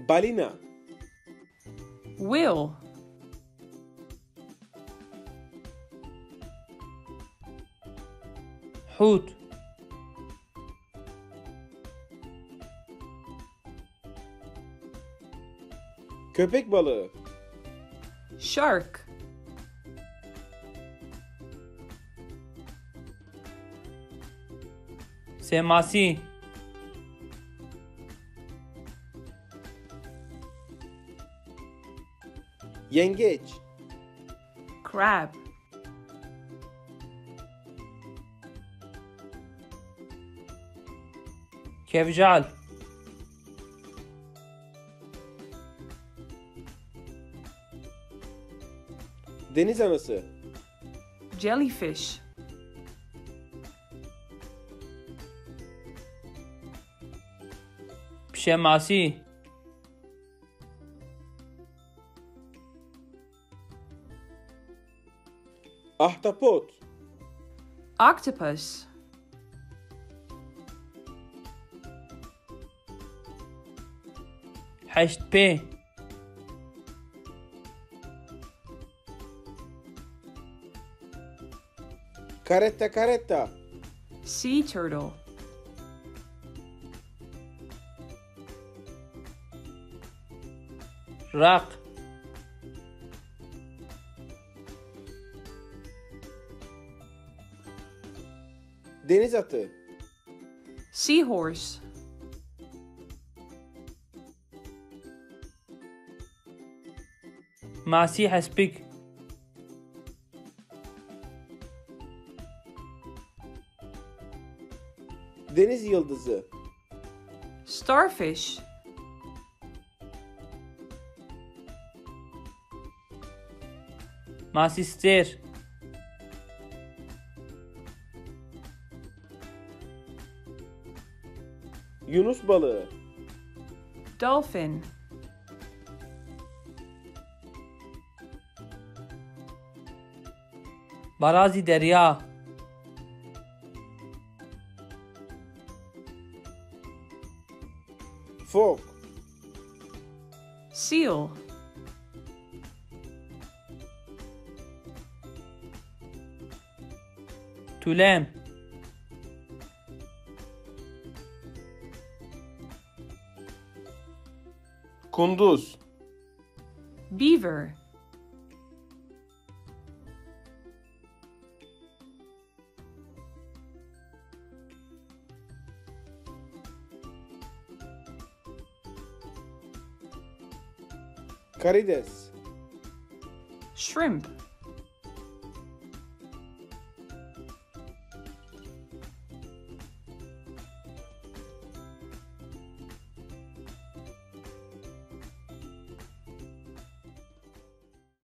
Balina. Whale. حوت. Köpek balığı. Shark. سماسی. Yengeç. Crab. کفجال. Deniz anası. Jellyfish. شماسی. Ahtapot. Octopus. هشت پی. Karetta karetta. Sea turtle. رق. Deniz atı. Seahorse. ماسی هسپیک. Deniz yıldızı. Starfish. ماسی ستیر. Yunus balığı. Dolphin. برازی دریا. Fok. Seal. تولن. Kunduz. Beaver. Karides. Shrimp.